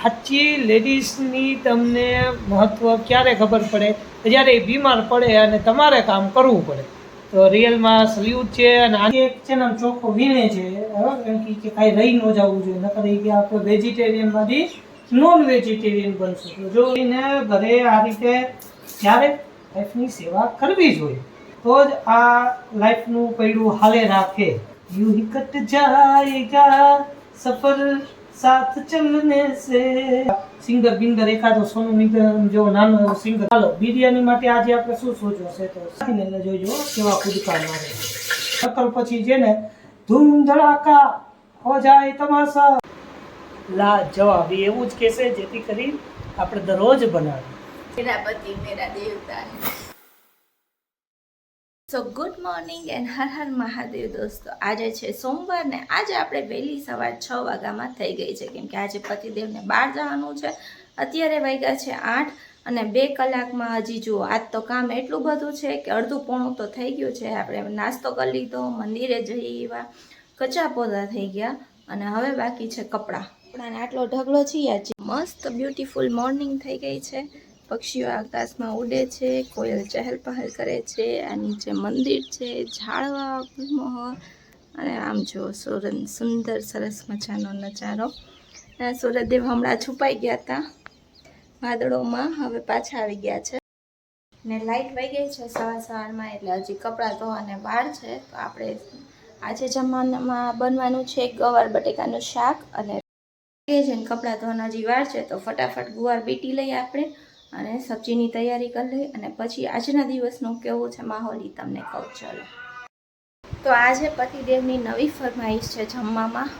સાચી લેડીઝની તમને મહત્ત્વ ક્યારે ખબર પડે? જ્યારે એ બીમાર પડે અને તમારે કામ કરવું પડે. તો રિયલમાં સલ્યુટ છે. અને આ એક છે ને ચોખ્ખો વીણે છે, કારણ કે કાંઈ રહી ન જવું જોઈએ, નકર કે આપણે વેજીટેરિયનમાંથી નોન વેજીટેરિયન બનશું. તો જો એને ઘરે આ રીતે જ્યારે લાઈફની સેવા કરવી જોઈએ તો જ આ લાઈફનું પૈડું હાલે રાખે. યુ હી કટ જાયેગા સફર સાથ ચલને સે. સિંગર બિંગર એકાદો સોનુ નિગમ જેવો નાનો એવો સિંગર. ચાલો, બિરયાની માટે આજે આપણે શું સોચ્યું છે તો સાંભળીને જોઈજો કેવા કૂદકા મારે. નકલ પછી છે ને ધૂમ ધડાકા હો જાય તમાશા. લા જવાબ એવું જ કહેશે જેથી કરી આપણે દરરોજ બનાવીએ. मेरा पति मेरा देवता है. સો good morning and Har Har Mahadev દોસ્તો. આજે છે સોમવાર ને આજે આપણે વહેલી સવાર 6 વાગ્યામાં થઈ ગઈ છે, કેમ કે આજે પતિદેવને બહાર જવાનું છે. અત્યારે વાગ્યા છે 8 અને 2 કલાકમાં હજી જુઓ આજ તો કામ એટલું બધું છે કે અડધું પોણું તો થઈ ગયું છે. આપણે નાસ્તો કરી લીધો, મંદિરે જઈ એવા કચા પોતા થઈ ગયા અને હવે બાકી છે કપડાં. આટલો ઢગલો છીએ. મસ્ત બ્યુટીફુલ મોર્નિંગ થઈ ગઈ છે. પક્ષીઓ આકાશમાં ઉડે છે, કોયલ ચહેલ પહલ કરે છે, આ નીચે મંદિર છે, ઝાડવા ગુલમોહર અને આમ જો સુંદર સરસ મજાનો નજારો. સૂર્યદેવ હમણાં છુપાઈ ગયા હતા વાદળોમાં, હવે પાછા આવી ગયા છે ને લાઈટ વહી ગઈ છે સવારમાં, એટલે હજી કપડાં ધોવાને વાર છે. તો આપણે આજે જમવામાં બનવાનું છે ગવાર બટેકાનું શાક અને કપડાં ધોવાના હજી વાર છે. તો ફટાફટ ગુવાર બીટી લઈએ આપણે અને સબ્જીની તૈયારી કરી લઈ અને પછી આજના દિવસનું કેવું છે માહોલ એ તમને કહું. ચલો, તો આજે પતિદેવની નવી ફરમાઈશ છે જમવામાં.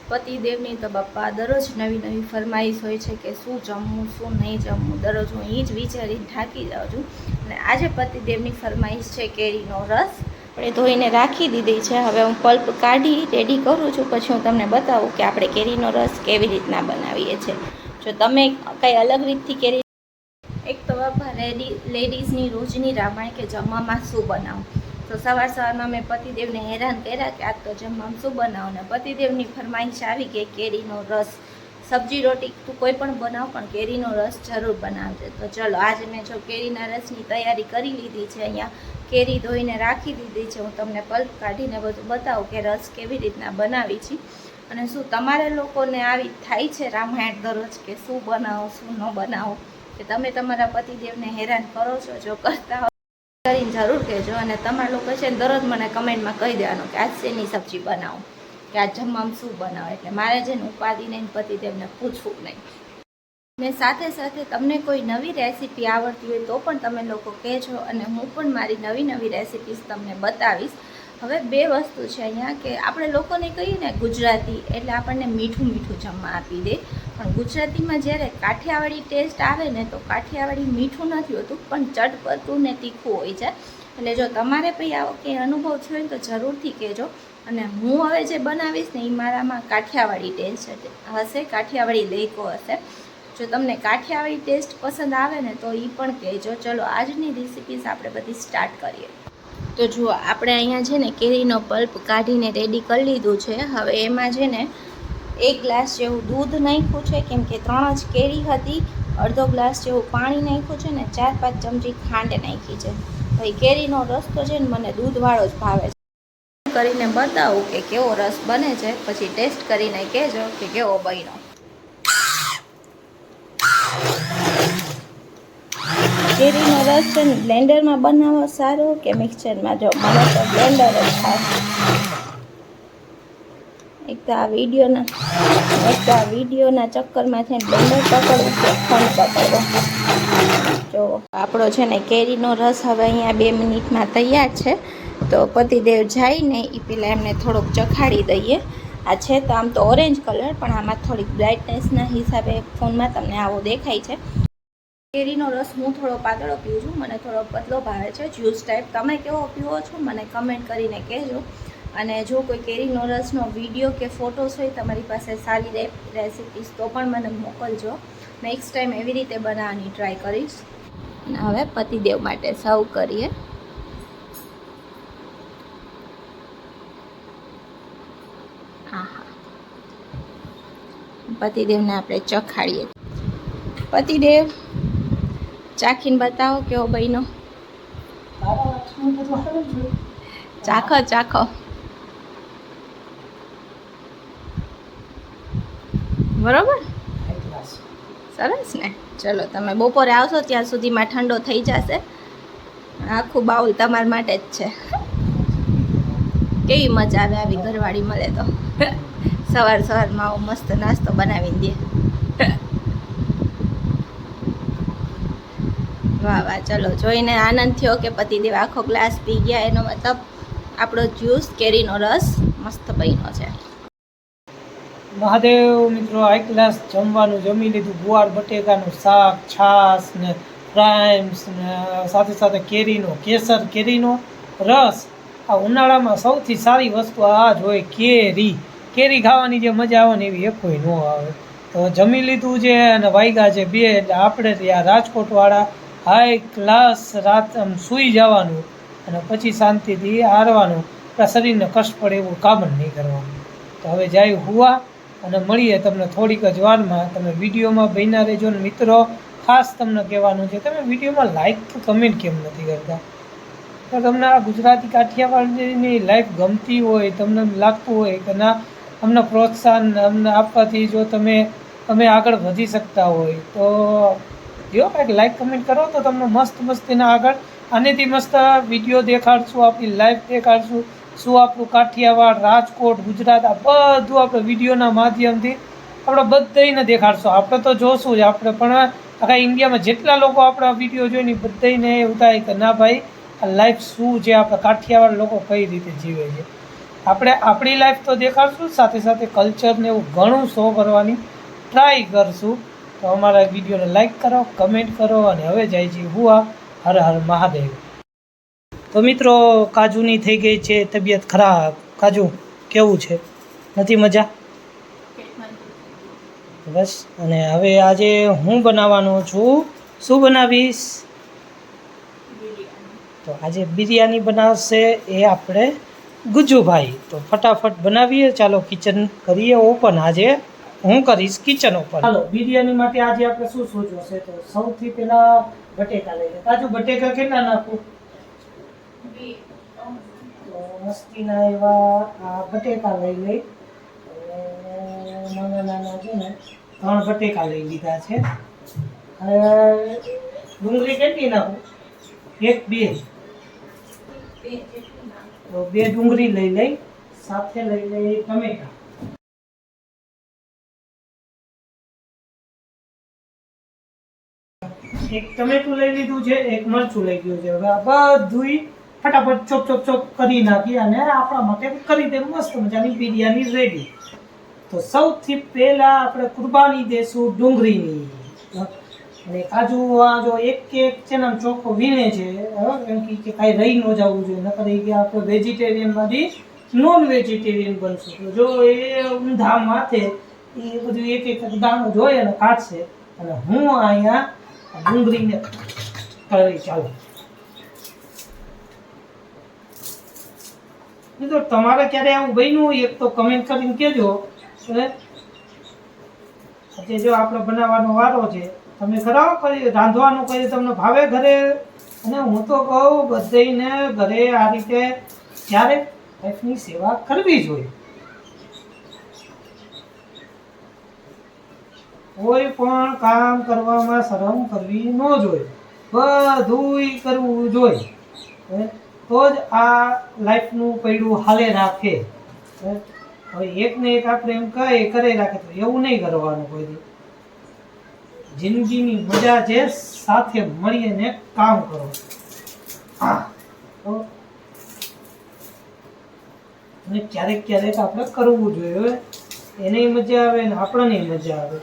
પતિદેવની તો બાપા દરરોજ નવી નવી ફરમાઈશ હોય છે કે શું જમવું શું નહીં જમવું. દરરોજ હું એ જ વિચારીને થાકી જાઉં છું. અને આજે પતિદેવની ફરમાઈશ છે કેરીનો રસ. આપણે ધોઈને રાખી દીધી છે. હવે હું પલ્પ કાઢી રેડી કરું છું, પછી હું તમને બતાવું કે આપણે કેરીનો રસ કેવી રીતના બનાવીએ છીએ. જો તમે કંઈ અલગ રીતથી કેરી, એક તો બાપા લેડીઝની રોજની રામાયણ કે જમવામાં શું બનાવું. તો સવારમાં મેં પતિદેવને હેરાન કર્યા કે આજ તો જમવામાં શું બનાવું, ને પતિદેવની ફરમાઈશ આવી કે કેરીનો રસ. સબ્જી રોટી તું કોઈ પણ બનાવ પણ કેરીનો રસ જરૂર બનાવજે. તો ચલો, આજે મેં જો કેરીના રસની તૈયારી કરી લીધી છે. અહીંયા કેરી ધોઈને રાખી દીધી છે. હું તમને પલ્પ કાઢીને બધું બતાવું કે રસ કેવી રીતના બનાવી છે. અને શું તમારે લોકોને આવી થાય છે રામાયણ દરરોજ કે શું બનાવો શું ન બનાવો, કે તમે તમારા પતિદેવને હેરાન કરો છો? જો કરતા હોય કરીને જરૂર કહેજો. અને તમારા લોકો છે ને દરરોજ મને કમેન્ટમાં કહી દેવાનું કે આજ શેની સબ્જી બનાવો, કે આ જમવામાં શું બનાવો. એટલે મારે છે ને ઉપાધિને પતિદેવને પૂછવું નહીં. ને સાથે સાથે તમને કોઈ નવી રેસીપી આવડતી હોય તો પણ તમે લોકો કહેજો અને હું પણ મારી નવી નવી રેસીપીસ તમને બતાવીશ. હવે 2 વસ્તુ છે અહીંયા કે આપણે લોકોને કહીએ ને ગુજરાતી એટલે આપણને મીઠું મીઠું જમવા આપી દે, પણ ગુજરાતીમાં જ્યારે કાઠિયાવાડી ટેસ્ટ આવે ને તો કાઠિયાવાડી મીઠું નથી હોતું પણ ચટપટું ને તીખું હોય છે. એટલે જો તમારે પછી આવો કંઈ અનુભવ થયો હોય તો જરૂરથી કહેજો. અને હું હવે જે બનાવીશ ને એ મારામાં કાઠિયાવાડી ટેસ્ટ હશે, કાઠિયાવાડી લેકો હશે. જો તમને કાઠિયાવાડી ટેસ્ટ પસંદ આવે ને તો એ પણ કહેજો. ચલો, આજની રેસીપીસ આપણે બધી સ્ટાર્ટ કરીએ. તો જુઓ, આપણે અહીંયા છે ને કેરીનો પલ્પ કાઢીને રેડી કરી લીધું છે. હવે એમાં છે ને 1 ગ્લાસ જેવું દૂધ નાખ્યું છે, કેમ કે 3 જ કેરી હતી. અડધો ગ્લાસ જેવું પાણી નાખ્યું છે ને 4-5 ચમચી ખાંડ નાખી છે. ભાઈ કેરીનો રસ તો છે ને મને દૂધવાળો જ ભાવે છે. કરીને બતાવું કે કેવો રસ બને છે, પછી ટેસ્ટ કરીને કહેજો કે કેવો બન્યો. કેરીનો રસ છે ને બ્લેન્ડરમાં બનાવવો સારો કે મિક્સરમાં? જો મને તો બ્લેન્ડર જ ખાસ. એક તો આ વિડીયોના ચક્કરમાં છે ને બ્લેન્ડર પકડવું કે ફોન પકડવો. જો આપણો છે ને કેરીનો રસ હવે અહીંયા 2 મિનિટમાં તૈયાર છે. તો પતિદેવ જાય ને એ પહેલાં એમને થોડોક ચખાડી દઈએ. આ છે તો આમ તો ઓરેન્જ કલર, પણ આમાં થોડીક બ્રાઇટનેસના હિસાબે ફોનમાં તમને આવો દેખાય છે. કેરીનો રસ હું થોડો પાતળો પીવું છું, મને થોડો પતલો ભાવે છે, જ્યુસ ટાઈપ. તમે કેવો પીવો છો મને કમેન્ટ કરીને કહેજો. અને જો કોઈ કેરીનો રસનો વિડીયો કે ફોટોસ હોય તમારી પાસે સારી રેસીપીસ તો પણ મને મોકલજો. નેક્સ્ટ ટાઈમ એવી રીતે બનાવવાની ટ્રાય કરીશ. અને હવે પતિદેવ માટે સર્વ કરીએ. આહા, પતિદેવને આપણે ચખાડીએ. પતિદેવ ચાખીને બતાવો કેવો બન્યો. ચાખો ચાખો. બરોબર, સરસ ને. ચલો તમે બપોરે આવશો ત્યાં સુધીમાં ઠંડો થઈ જશે. આખું બાઉલ તમારા માટે જ છે. કેવી મજા આવે આવી ઘરવાળી મળે તો. સવારમાં આવો મસ્ત નાસ્તો બનાવીને દે. વાહ વાહ. ચલો જોઈને આનંદ થયો કે પતિદેવ આખો ગ્લાસ પી ગયા, એનો મતલબ આપણો જ્યુસ કેરીનો રસ મસ્ત બન્યો છે. મહાદેવ મિત્રો, એક ગ્લાસ જમવાનું જમી લીધું. ગુવાર બટેકાનું શાક, છાશ ને ફ્રાઈમ્સ ને સાથે સાથે કેરીનો કેસર, કેરીનો રસ. આ ઉનાળામાં સૌથી સારી વસ્તુ આ જ હોય, કેરી. કેરી ખાવાની જે મજા આવે ને એવી એકોય ન આવે. તો જમી લીધું છે અને વાગ્યા છે 2, એટલે આપણે ત્યાં રાજકોટવાળા હાઈ ક્લાસ રાત આમ સૂઈ જવાનું અને પછી શાંતિથી હારવાનું. આપણા શરીરને કષ્ટ પડે એવું કામ જ નહીં કરવાનું. તો હવે જાય હુવા અને મળીએ તમને થોડીક જ વારમાં. તમે વિડીયોમાં બન્યા રહેજો ને મિત્રો. ખાસ તમને કહેવાનું છે, તમે વિડીયોમાં લાઈક તો કમેન્ટ કેમ નથી કરતા? તો તમને આ ગુજરાતી કાઠિયાવાડની લાઈફ ગમતી હોય, તમને લાગતું હોય કે ના અમને પ્રોત્સાહન અમને આપવાથી જો તમે આગળ વધી શકતા હોય તો જો કંઈક લાઈક કમેન્ટ કરો તો તમને મસ્તીના આગળ આનેથી મસ્ત વિડીયો દેખાડશું, આપણી લાઈફ દેખાડશું. શું આપણું કાઠિયાવાડ, રાજકોટ, ગુજરાત આ બધું આપણે વિડીયોના માધ્યમથી આપણે બધાને દેખાડશું. આપણે તો જોશું જ, આપણે પણ આખા ઇન્ડિયામાં જેટલા લોકો આપણા વિડીયો જોઈને બધાને એવું થાય કે ના ભાઈ આ લાઈફ શું છે, આપણા કાઠિયાવાડ લોકો કઈ રીતે જીવે છે. આપણે આપણી લાઈફ તો દેખાડશું, સાથે સાથે કલ્ચરને એવું ઘણું શો કરવાની ટ્રાય કરશું. તો અમારા વિડીયોને લાઈક કરો, કમેન્ટ કરો અને હવે જાય છે હુઆ. હર હર મહાદેવ. તો મિત્રો, કાજુની થઈ ગઈ છે તબિયત ખરાબ. કાજુ કેવું છે? નથી મજા? બસ. અને હવે આજે હું બનાવવાનો છું. શું બનાવીશ? તો આજે બિરયાની બનાવશે એ આપણે ગુજ્જુભાઈ. તો ફટાફટ બનાવીએ. ચાલો કિચન કરીએ ઓપન. આજે હું કરીશ કિચન ઓપન. ચાલો બિરયાની માટે આજે આપણે શું શું જોશે? તો સૌથી પહેલા બટેકા લઈ લે. કાજુ બટેકા કેટલા નાખું? તો મસ્તીના એવા આ બટેકા લઈ લઈ. નાના છે ને 3 બટેકા લઈ લીધા છે. ડુંગળી કેટલી નાખું? 1 2 તો 2 ડુંગળી લઈ લઈ. સાથે લઈ લઈ ટમેટા. એક ટમેટું લઈ લીધું છે, એક મરચું લઈ ગયું છે. હવે આ બધું ફટાફટ ચોપ કરી નાખી અને આપણા માટે કરી દે મસ્ત મજાની બિરયાની રેડી. તો સૌથી પહેલા આપણે કુરબાની દેશું ડુંગળીની. અને કાજુ આ જો એક છે ને ચોખ્ખો વીણે છે, કેમ કે કાંઈ રહી ન જવું જોઈએ, નકર કે આપણે વેજીટેરિયનમાંથી નોન વેજીટેરિયન બનશું. તો જો એ ઊંધા માથે એ બધું એક દાણો જોઈએ અને કાઢશે. અને હું અહીંયા ડુંગળીને કરી ચાલો. મિત્રો તમારે ક્યારે આવું બન્યું હોય એક તો કમેન્ટ કરીને કહેજો. આજે જો આપણે બનાવવાનો વારો છે, તમે કરાવો કરી રાંધવાનું કરી તમને ભાવે ઘરે. અને હું તો કહું બધાને ઘરે આ રીતે ક્યારે લાઈફની સેવા કરવી જોઈએ. કોઈ પણ કામ કરવામાં શરમ કરવી ન જોઈએ, બધુંય કરવું જોઈએ. તો જ આ લાઈફનું પૈડું હાલે રાખે. હવે એકને એક આપણે એમ કરે રાખે તો એવું નહીં કરવાનું. કોઈ જિંદગીની મજા છે સાથે મળીને કામ કરો. અને ક્યારેક આપણે કરવું જોઈએ. એને મજા આવે ને આપણને મજા આવે.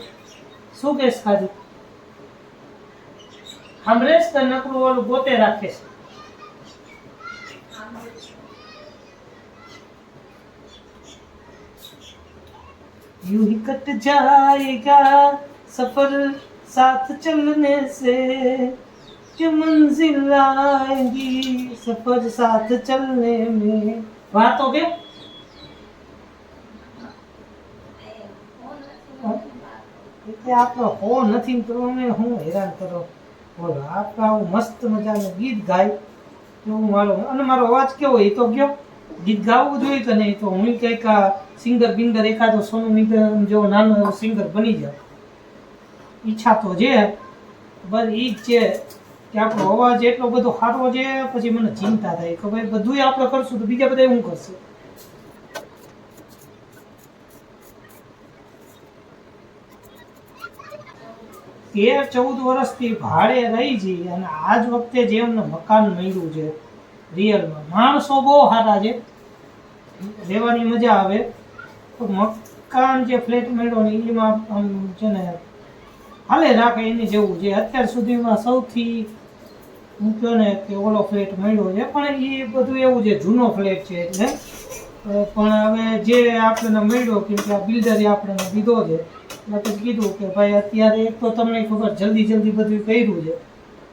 શું કહેશ કાજુ? સાંભળેશ તો નકરું ઓલું પોતે રાખે છે. यूं ही कट जाएगा सफर साथ चलने से, जो मंजिल आएगी सफर साथ चलने में. वातो के એટલે આપણો હો નથી તો અમે હું હેરાન કરો બોલો. આપણે આવું મસ્ત મજાનું ગીત ગાય એવું અને મારો અવાજ કેવો એ તો કયો. ગીત ગાવું જોઈએ કે નહીં તો હું કંઈક સિંગર બિંગર એકાદો સોનુ નિગમ જેવો નાનો એવો સિંગર બની જાય. ઈચ્છા તો છે બસ એ જ છે કે આપણો અવાજ એટલો બધો સારો છે. પછી મને ચિંતા થાય કે ભાઈ બધું આપણે કરશું તો બીજા બધા શું કરશે. 13-14 વર્ષથી ભાડે રહી છે અને આજ વખતે જે અમને મકાન મળ્યું છે રિયલમાં માણસો બહુ સારા છે, રહેવાની મજા આવે. તો મકાન જે ફ્લેટ મળ્યો ને એમાં આમ છે ને હાલે રાખે એની જેવું છે. અત્યાર સુધીમાં સૌથી હું કહો ને કે ઓલો ફ્લેટ મળ્યો છે પણ એ બધું એવું છે જૂનો ફ્લેટ છે એટલે પણ હવે જે આપણને મળ્યો કેમ કે આ બિલ્ડરે આપણને દીધો છે એટલે કીધું કે ભાઈ અત્યારે એક તો તમને ખબર જલ્દી બધું કર્યું છે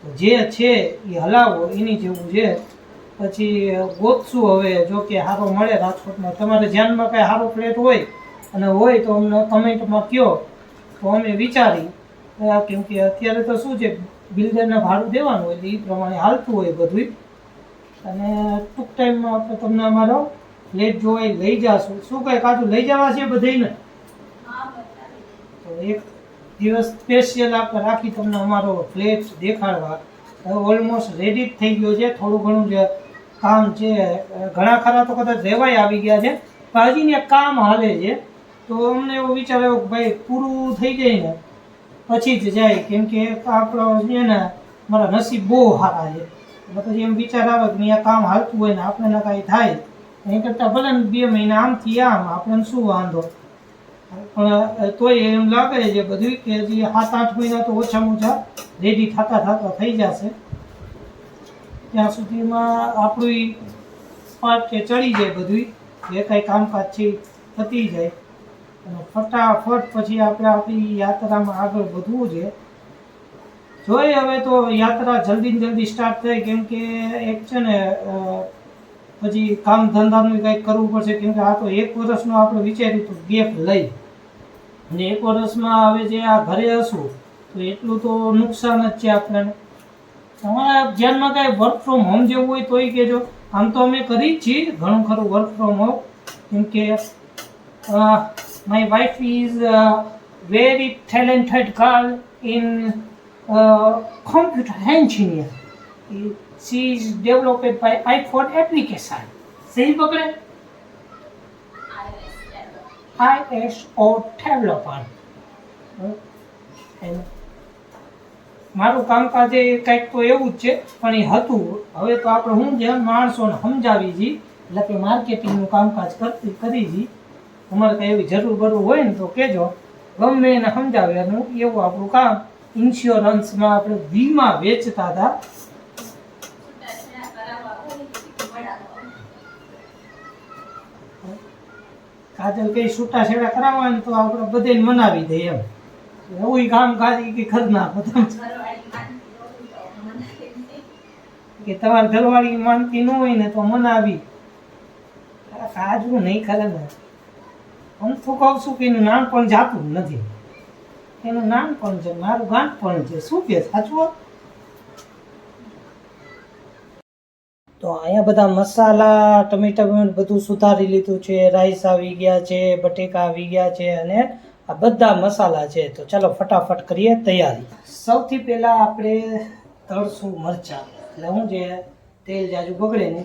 તો જે છે એ હલાવો એની જેવું છે. પછી ગોતશું હવે જો કે સારો મળે રાજકોટમાં. તમારે ધ્યાનમાં કાંઈ સારો ફ્લેટ હોય અને હોય તો અમને કમેન્ટમાં કહો તો અમે વિચારી. કેમ કે અત્યારે તો શું છે બિલ્ડરને ભાડું દેવાનું હોય એટલે એ પ્રમાણે હાલતું હોય બધું. અને ટૂંક ટાઈમમાં આપણે તમને અમારો ફ્લેટ જોવાય લઈ જશું. શું કંઈ કાચું લઈ જવા છે બધાને તો એક દિવસ સ્પેશિયલ આપણે રાખી તમને અમારો ફ્લેટ દેખાડવા. હવે ઓલમોસ્ટ રેડી જ થઈ ગયો છે. થોડું ઘણું જે કામ છે ઘણા ખરા તો કદાચ રહેવાય આવી ગયા છે પણ હજી ને કામ હાલે છે. તો અમને એવો વિચાર આવ્યો કે ભાઈ પૂરું થઈ જાય ને પછી જ જાય કેમ કે આપણો છે ને મારા નસીબ બહુ સારા છે એટલે પછી એમ વિચાર આવે કે અહીંયા કામ હાલતું હોય ને આપણને કાંઈ થાય એ કરતાં ભલે ને 2 મહિના આમથી આમ આપણને શું વાંધો. પણ તોય એમ લાગે છે બધું કે હજી 7-8 મહિના તો ઓછામાં ઓછા રેડી થતા થઈ જશે. ત્યાં સુધીમાં આપણું પાર્ટ કે ચડી જાય બધું જે કાંઈ કામકાજ છે થતી જાય અને ફટાફટ પછી આપણે આપણી યાત્રામાં આગળ વધવું છે. જોઈએ હવે તો યાત્રા જલ્દી સ્ટાર્ટ થાય કેમ કે એક છે ને પછી કામ ધંધાનું કંઈક કરવું પડશે કેમ કે આ તો 1 વર્ષનું આપણે વિચાર્યું હતું ગેપ લઈ અને 1 વર્ષમાં હવે જે આ ઘરે હશું તો એટલું તો નુકસાન જ છે આપણને. તમારા ધ્યાનમાં કાંઈ વર્ક ફ્રોમ હોમ જેવું હોય તોય કહેજો. આમ તો અમે કરી જ છીએ ઘણું ખરું વર્ક ફ્રોમ હોમ કેમ કે my wife is very talented girl in computer engineer. She is developed by iPhone application. સહી પકડે ISO developer. મારું કામકાજ એ કંઈક તો એવું જ છે પણ એ હતું. હવે તો આપણે હું જે માણસોને સમજાવી છીએ એટલે કે માર્કેટિંગનું કામકાજ કરી છીએ. તમારે કંઈ એવી જરૂર હોય ને તો કહેજો ગમે એને સમજાવ્યાનું એવું આપણું કામ. ઇન્સ્યોરન્સમાં આપણે વીમા વેચતા હતા. કાજલ કઈ છૂટાછેડા કરાવવા ને તો આપણે બધાને મનાવી દે એમ એવું કામ કાજી કે ખર ના કે તમારી ઘરવાળી માનતી ન હોય ને તો મનાવી કાજવું નહીં ખરે ને. હું તો કહું છું કે એનું નાનપણ જાતું નથી. એનું નાનપણ છે મારું ગાંઠપણ છે. શું કે સાચું. તો અહીંયા બધા મસાલા ટમેટા બધું સુધારી લીધું છે. રાઈસ આવી ગયા છે, બટેકા આવી ગયા છે અને આ બધા મસાલા છે. તો ચાલો ફટાફટ કરીએ તૈયારી. સૌથી પહેલાં આપણે તળશું મરચાં. એટલે હું જે તેલ જાજુ બગડે ને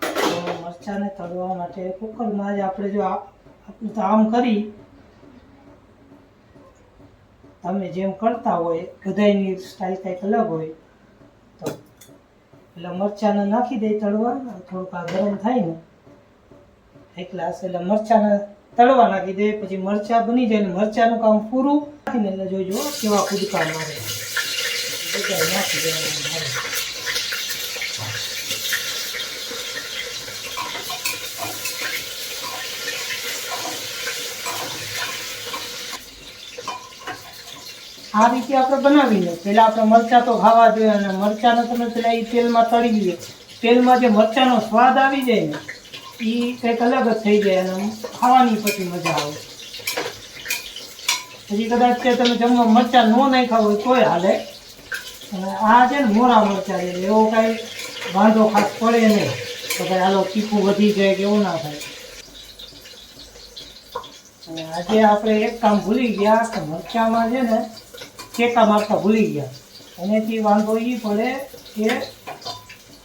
તો મરચાંને તળવા માટે કુકરમાં જ આપણે જો આપણું તો આમ કરી તમે જેમ કરતા હોય બધાની સ્ટાઇલ કંઈક અલગ હોય તો એટલે મરચાંને નાખી દે તળવા. થોડુંક આ ગરમ થાય ને એક ગ્લાસ એટલે મરચાંને તળવા નાખી દે. પછી મરચાં બની જાય ને મરચાંનું કામ પૂરું નાખીને એટલે જોઈજો કેવા કૂદકા મારે બધા નાખી દેવાના મારે. આ રીતે આપણે બનાવીને પહેલાં આપણે મરચાં તો ખાવા જોઈએ અને મરચાંને તમે પહેલાં એ તેલમાં તળી લઈએ. તેલમાં જે મરચાંનો સ્વાદ આવી જાય ને એ કંઈક અલગ જ થઈ જાય અને ખાવાની પછી મજા આવે. હજી કદાચ કે તમે જમવા મરચાં ન નાખ્યા હોય તોય હાલે. અને આ છે ને મોરા મરચાં છે એવો કાંઈ વાંધો ખાસ પડે નહીં તો ભાઈ હાલો તીખું વધી જાય કે એવું ના થાય. અને આજે આપણે એક કામ ભૂલી ગયા કે મરચાંમાં છે ને ચેકા મારતા ભૂલી ગયા. એનાથી વાંધો એ પડે કે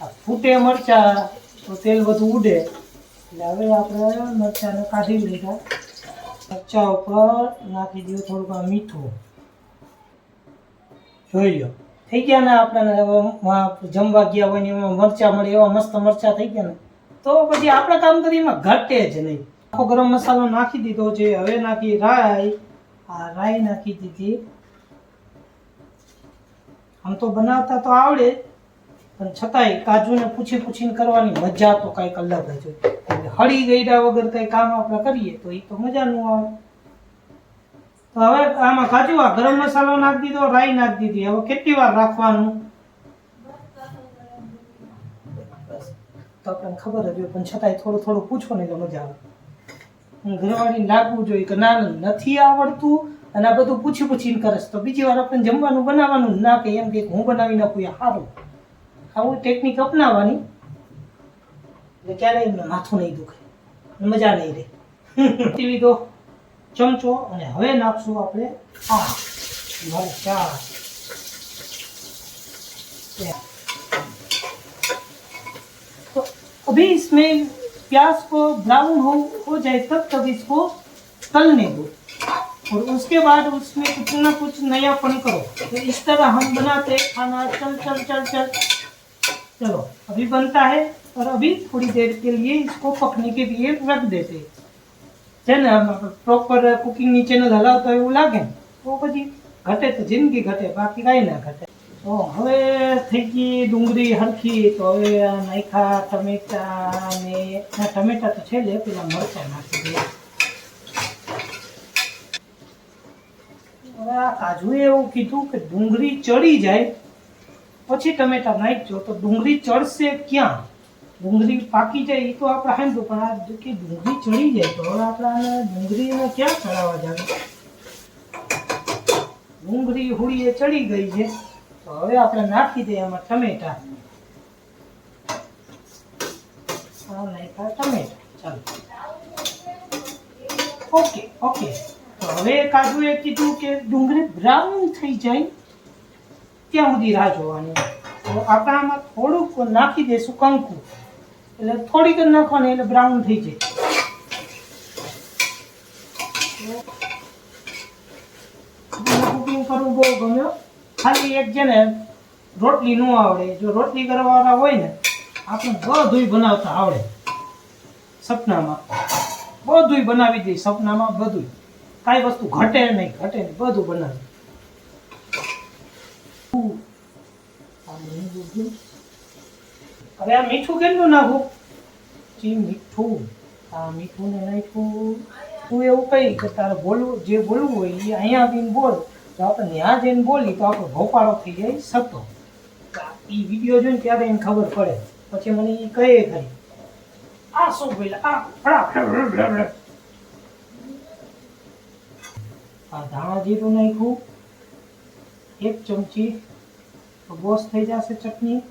આ ફૂટે મરચાં તો તેલ બધું ઉડે. એટલે હવે આપણે મરચાંને કાઢી લીધા. મરચાં ઉપર નાખી દઉં થોડુંક આ મીઠું. જોઈ લો થઈ ગયા ને આપણને જમવા ગયા હોય ને એમાં મરચાં મળે એવા મસ્ત મરચાં થઈ ગયા ને તો પછી આપણે કામ કરીએ એમાં ઘટે જ નહીં. આખો ગરમ મસાલો નાખી દીધો છે. હવે નાખી રાઈ. આ રાઈ નાખી દીધી. આમ તો બનાવતા તો આવડે પણ છતાંય કાજુને પૂછીને કરવાની મજા તો કંઈક અલગ જ હોય. એટલે હળી ગયડા વગર કંઈ કામ આપણે કરીએ તો એ તો મજા ન આવે. તો હવે આમાં કાજુ આ ગરમ મસાલો નાખી દીધો, રાઈ નાખી દીધી. હવે કેટલી વાર રાખવાનું તો આપણને ખબર જ હોય પણ છતાંય થોડું પૂછો ને એટલે મજા આવે. ઘરવાળીને લાગવું જોઈએ કે ના નથી આવડતું અને આ બધું પૂછીને કરે તો બીજી વાર આપણે જમવાનું બનાવવાનું ના કે એમ કે હું બનાવી નાખું એ સારું. આવું ટેકનિક અપનાવવાની એટલે ક્યારેય એમને માથું નહીં દુખે, મજા નહીં રહે. લીધો चमचो અને હવે નાખશું આપણે આ મરચાં. तो अभी इसमें प्याज को ब्राउन हो जाए तब इसको तलने दो और उसके बाद उसमें कुछ ना कुछ नयापन करो. तो इस तरह हम बनाते खाना. चल चलो अभी बनता है और अभी थोड़ी देर के लिए इसको पकने के लिए रख देते हैं. છે ને પ્રોપર કુકિંગની ચેનલ હલાવતો એવું લાગે ને તો પછી ઘટે તો જિંદગી ઘટે, બાકી કાંઈ ના ઘટે. તો હવે થઈ ગઈ ડુંગળી હરખી. તો હવે નાખ્યા ટમેટા ને ટમેટા તો છે લે પેલા મરચાં નાખી દે. હવે આ કાજુએ એવું કીધું કે ડુંગળી ચડી જાય પછી ટમેટા નાખજો. તો ડુંગળી ચડશે ક્યાં? ડુંગળી પાકી જાય એ તો આપણે સાંભળ્યું પણ આ કે ડુંગળી ચડી જાય તો હવે આપણે આને ડુંગળીને ક્યાં ચડાવવા જાય? ડુંગળી હુડીએ ચડી ગઈ છે તો હવે આપણે નાખી દઈએ એમાં ટમેટા. નાખ્યા ટમેટા. ચાલો ઓકે. તો હવે કાજુએ કીધું કે ડુંગળી બ્રાઉન થઈ જાય ત્યાં સુધી રાહ જોવાની. તો આપણે આમાં થોડુંક નાખી દઈશું કંકુ. એટલે થોડીક જ નાખવાની એટલે બ્રાઉન થઈ જાય. કુકિંગ કરવું બહુ ગમ્યો. ખાલી એક છે ને રોટલી ન આવડે. જો રોટલી કરવાવાળા હોય ને આપણે બધુંય બનાવતા આવડે. સપનામાં બધુંય બનાવી દઈએ. સપનામાં બધુંય કાંઈ વસ્તુ ઘટે નહીં બધું બનાવી. હવે આ મીઠું કેટલું નાખું? મીઠું ને નાખ્યું. તું એવું કહી કે તારે જે બોલવું હોય એ અહીંયા આવીને બોલ તો આપણે ત્યાં જઈને બોલી તો આપણો ભોપાળો થઈ જાય સતો. એ વિડીયો જોઈને ત્યારે એને ખબર પડે. પછી મને એ કહે ખરી આ શું બોલ્યા આ ધાણા જીરું નાખ્યું 1 ચમચી. તો બોસ થઈ જશે ચટણી.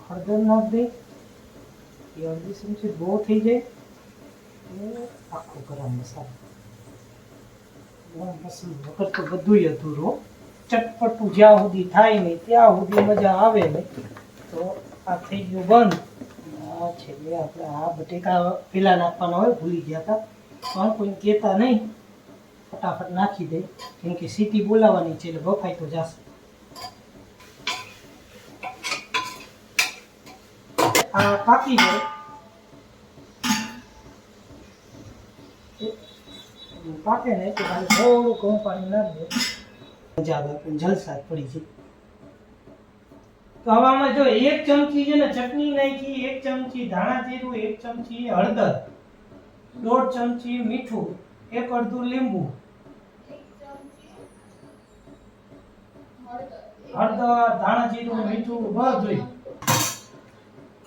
હળદર નાખ દે. એ અડધી ચમચી બહુ થઈ જાય. આખો ગરમ મસાલો વગર તો બધું અધૂરું. ચટપટું જ્યાં સુધી થાય નહીં ત્યાં સુધી મજા આવે નહીં. તો આ થઈ ગયું બંધ. આ છે આપણે આ બટેકા પેલા નાખવાના હોય ભૂલી ગયા હતા પણ કોઈ કહેતા નહીં. ફટાફટ નાખી દે કેમ કે સીટી બોલાવવાની છે એટલે બફાઈ તો જશે. આ પાકી જાય પાકે ને તો ખાલી થોડું ગરમ પાણી નાખી દે મજા આવે. જલસા પડી જાય. તો હવે આમાં જો 1 ચમચી છે ને ચટણી નાખી, 1 ચમચી ધાણા જીરું, 1 ચમચી હળદર, 1.5 ચમચી મીઠું, 1 અડધું લીંબુ, हळदर धाना जीरू मीठू बहुत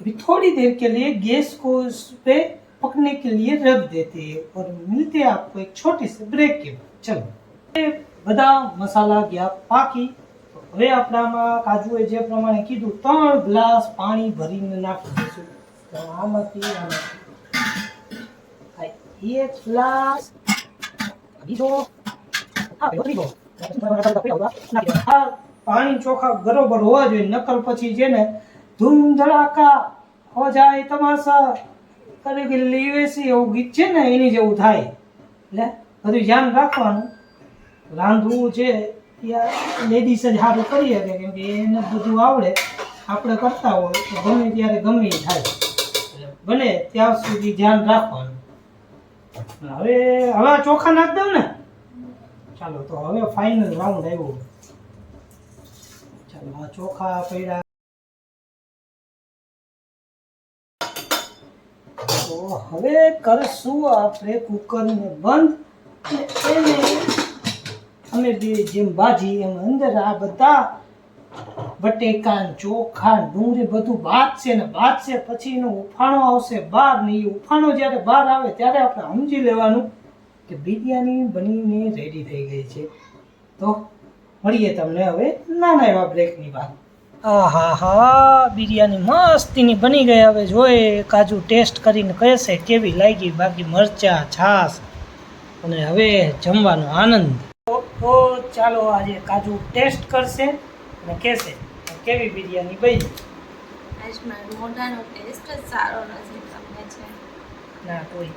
अभी थोड़ी देर के लिए गैस को उस पे पकने के लिए रख देते हैं और मिलते हैं आपको एक छोटे से ब्रेक के बाद। चलो એ બધા મસાલા ગયા પાકી તો હવે આપણે આમાં કાજુએ જે પ્રમાણે કીધું 3 ગ્લાસ પાણી ભરીને નાખી દઈશું તો આમાંથી આ એક ગ્લાસ બીજો આ બીજો આ પાણી ચોખા બરોબર હોવા જોઈએ નકર પછી છે ને ધૂમ ધડાકા હો જાય તમાશા કરે કે લીવેસી એવું ગીત છે ને એની જેવું થાય એટલે બધું ધ્યાન રાખવાનું રાંધવું છે ત્યાં લેડીઝ જ સારું કરી શકે કેમ કે એને બધું આવડે આપણે કરતા હોય તો ગમે ત્યારે ગમે એ થાય એટલે બને ત્યાં સુધી ધ્યાન રાખવાનું હવે હવે આ ચોખા નાખ દઉં ને ચાલો તો હવે ફાઇનલ રાઉન્ડ આવ્યો ચાલો આ ચોખા પડ્યા તો હવે કરશું આપણે કુકરને બંધ અને એને અમે બે જેમ ભાજી એમ અંદર આ બધા બટેકા ચોખા ડુંગળી બધું બાદશે ને બાદશે પછી એનો ઉફાણો આવશે બહાર ને એ ઉફાણો જ્યારે બહાર આવે ત્યારે આપણે સમજી લેવાનું કે બિરયાની બનીને રેડી થઈ ગઈ છે તો મળીએ તમને હવે નાના એવા બ્રેકની વાત હા બિરયાની મસ્તીની બની ગઈ હવે જોઈએ કાજુ ટેસ્ટ કરીને કહેશે કેવી લાગી બાકી મરચા છાશ અને હવે જમવાનો આનંદ તો ચાલો આજે કાજુ ટેસ્ટ કરશે અને કહેશે કેવી બિરયાની બની આજ મારા મોઢાનો ટેસ્ટ જ સારો નથી તમને છે ના કોઈ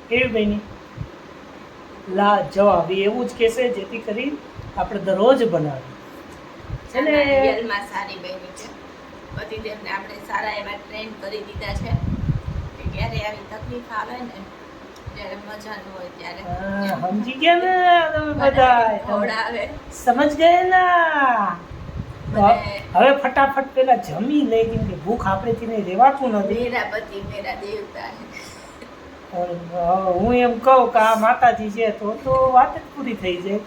કેવી બની લાજવાબ એવું જ કહેશે જેથી કરી આપણે દરરોજ બનાવીએ છે ને રિયલમાં સારી બની છે પતિદેવને આપણે સારા એવા ટ્રેન કરી દીધા છે કે ક્યારે આવી તકલીફ આવે ને જ્યારે મજા ન હોય ત્યારે સમજી ગયા ને તમે બધા ખવડાવે સમજ ગયા ના મને હવે ફટાફટ પેલા જમી લઈ કેમ કે ભૂખ આપણેથી નહીં રહેવાતું નથી મેરા પતિ મેરા દેવતા હું એમ કહું કે આ માતાજી છે તો વાત જ પૂરી થઈ જાય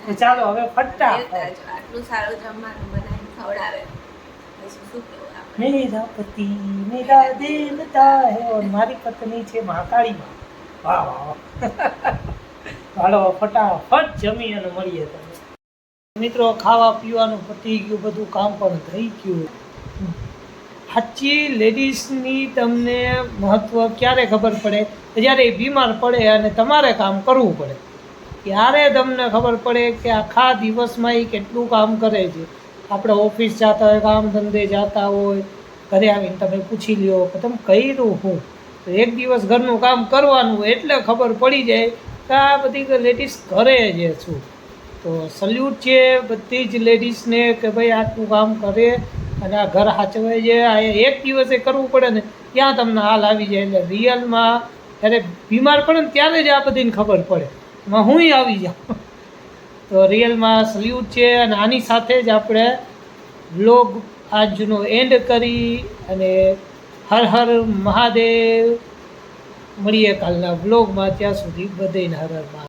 તો ચાલો હવે ફટાફટ આટલું સારું જમવાનું બનાવીને ખવડાવે પછી શું કહેવું આપણે મેરા પતિ મેરા દેવતા હે ઓર મારી પત્ની છે મહાકાળી વાહ વાહ હાલો ફટાફટ જમી અને મળીએ તમે મિત્રો ખાવા પીવાનું પતી ગયું બધું કામ પણ થઈ ગયું સાચી લેડીઝની તમને મહત્વ ક્યારે ખબર પડે જ્યારે એ બીમાર પડે અને તમારે કામ કરવું પડે ત્યારે તમને ખબર પડે કે આખા દિવસમાં એ કેટલું કામ કરે છે આપણે ઓફિસ જતા હોય કામ ધંધે જતા હોય ઘરે આવીને તમે પૂછી લ્યો કે તમે કર્યું હું તો એક દિવસ ઘરનું કામ કરવાનું એટલે ખબર પડી જાય કે આ બધી લેડીઝ કરે છે શું તો સલ્યુટ છે બધી જ લેડીઝને કે ભાઈ આટલું કામ કરે અને આ ઘર સાચવે છે આ એક દિવસે કરવું પડે ને ત્યાં તમને હાલ આવી જાય એટલે રિયલમાં જ્યારે બીમાર પડે ને ત્યારે જ આ બધીને ખબર પડે એમાં હું આવી જાઉં તો રિયલમાં સલ્યુટ છે અને આની સાથે જ આપણે વ્લોગ આજનો એન્ડ કરી અને હર હર મહાદેવ મળીએ કાલના વ્લોગમાં ત્યાં સુધી બધાને હર હર મહાદેવ